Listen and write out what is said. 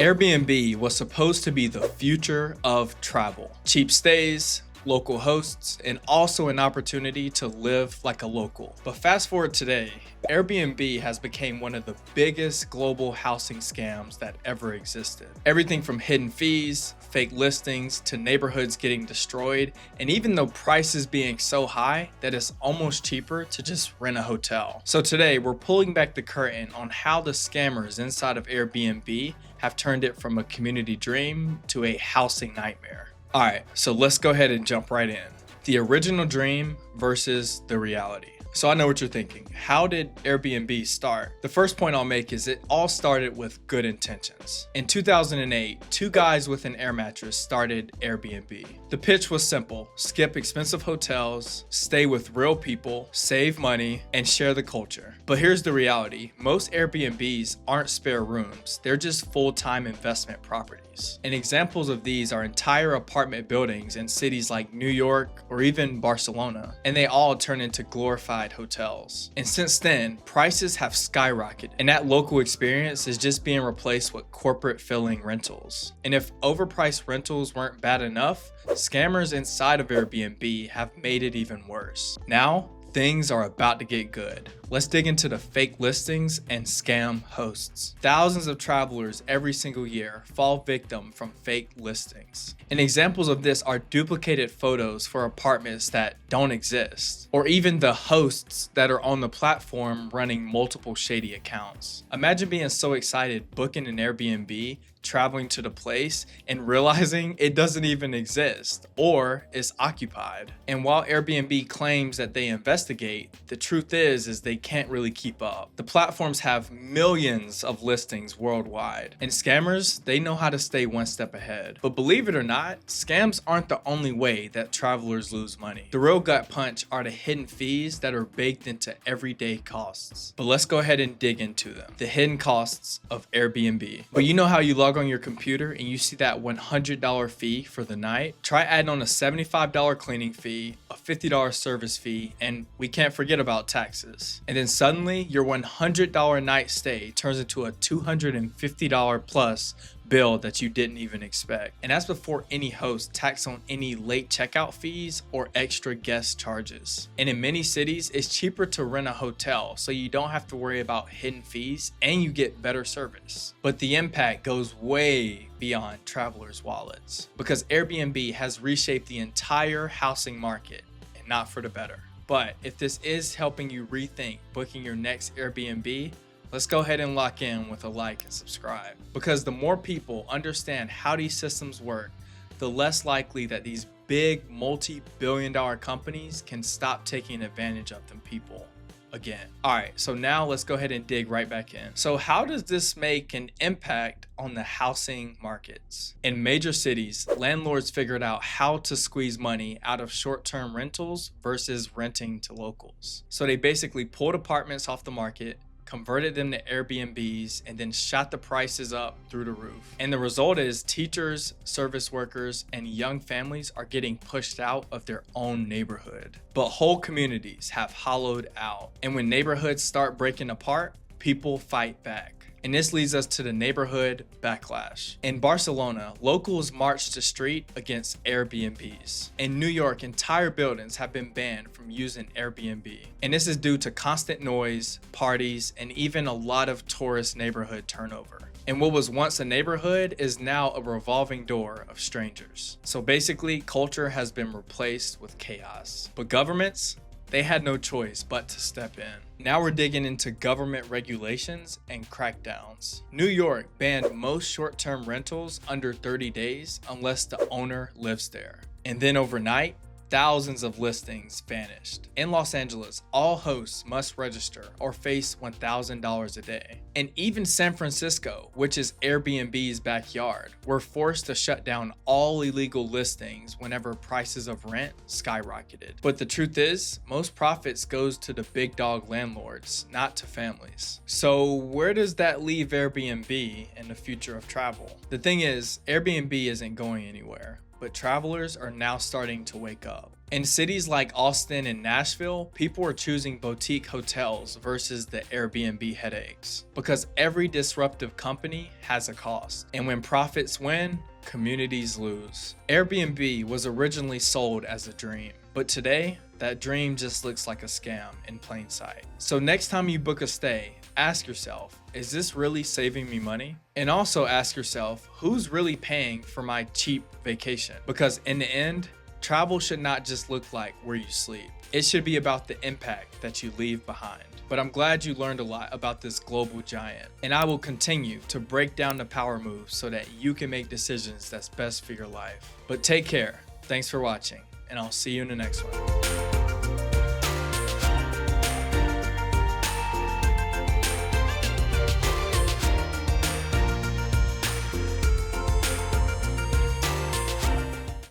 Airbnb was supposed to be the future of travel. Cheap stays, local hosts, and also an opportunity to live like a local. But fast forward today, Airbnb has become one of the biggest global housing scams that ever existed. Everything from hidden fees, fake listings, to neighborhoods getting destroyed, and even though prices being so high that it's almost cheaper to just rent a hotel. So today we're pulling back the curtain on how the scammers inside of Airbnb have turned it from a community dream to a housing nightmare. All right, so let's go ahead and jump right in. The original dream versus the reality. So I know what you're thinking. How did Airbnb start? The first point I'll make is it all started with good intentions. In 2008, two guys with an air mattress started Airbnb. The pitch was simple: skip expensive hotels, stay with real people, save money, and share the culture. But here's the reality. Most Airbnbs aren't spare rooms. They're just full-time investment properties. And examples of these are entire apartment buildings in cities like New York or even Barcelona. And they all turn into glorified hotels. And since then, prices have skyrocketed, and that local experience is just being replaced with corporate filling rentals. And if overpriced rentals weren't bad enough, scammers inside of Airbnb have made it even worse. Now, things are about to get good. Let's dig into the fake listings and scam hosts. Thousands of travelers every single year fall victim from fake listings. And examples of this are duplicated photos for apartments that don't exist, or even the hosts that are on the platform running multiple shady accounts. Imagine being so excited booking an Airbnb, traveling to the place, and realizing it doesn't even exist or is occupied. And while Airbnb claims that they investigate, the truth is they can't really keep up. The platforms have millions of listings worldwide, and scammers, they know how to stay one step ahead. But believe it or not, scams aren't the only way that travelers lose money. The real gut punch are the hidden fees that are baked into everyday costs. But let's go ahead and dig into them. The hidden costs of Airbnb. But you know how you log on your computer and you see that $100 fee for the night? Try adding on a $75 cleaning fee, a $50 service fee, and we can't forget about taxes. And then suddenly your $100 night stay turns into a $250 plus bill that you didn't even expect. And that's before any host tacks on any late checkout fees or extra guest charges. And in many cities, it's cheaper to rent a hotel, so you don't have to worry about hidden fees and you get better service. But the impact goes way beyond travelers' wallets, because Airbnb has reshaped the entire housing market, and not for the better. But if this is helping you rethink booking your next Airbnb, let's go ahead and lock in with a like and subscribe. Because the more people understand how these systems work, the less likely that these big multi-billion-dollar companies can stop taking advantage of them people again. All right, so now let's go ahead and dig right back in. So how does this make an impact on the housing markets? In major cities, landlords figured out how to squeeze money out of short-term rentals versus renting to locals. So they basically pulled apartments off the market, converted them to Airbnbs, and then shot the prices up through the roof. And the result is teachers, service workers, and young families are getting pushed out of their own neighborhood. But whole communities have hollowed out. And when neighborhoods start breaking apart, people fight back. And this leads us to the neighborhood backlash. In Barcelona, locals marched the street against Airbnbs. In New York, entire buildings have been banned from using Airbnb. And this is due to constant noise, parties, and even a lot of tourist neighborhood turnover. And what was once a neighborhood is now a revolving door of strangers. So basically, culture has been replaced with chaos. But governments, they had no choice but to step in. Now we're digging into government regulations and crackdowns. New York banned most short-term rentals under 30 days unless the owner lives there. And then overnight, thousands of listings vanished. In Los Angeles, all hosts must register or face $1,000 a day. And even San Francisco, which is Airbnb's backyard, were forced to shut down all illegal listings whenever prices of rent skyrocketed. But the truth is, most profits goes to the big dog landlords, not to families. So where does that leave Airbnb in the future of travel? The thing is, Airbnb isn't going anywhere. But travelers are now starting to wake up. In cities like Austin and Nashville, people are choosing boutique hotels versus the Airbnb headaches because every disruptive company has a cost. And when profits win, communities lose. Airbnb was originally sold as a dream, but today, that dream just looks like a scam in plain sight. So next time you book a stay, ask yourself, is this really saving me money? And also ask yourself, who's really paying for my cheap vacation? Because in the end, travel should not just look like where you sleep. It should be about the impact that you leave behind. But I'm glad you learned a lot about this global giant. And I will continue to break down the power moves so that you can make decisions that's best for your life. But take care. Thanks for watching, and I'll see you in the next one.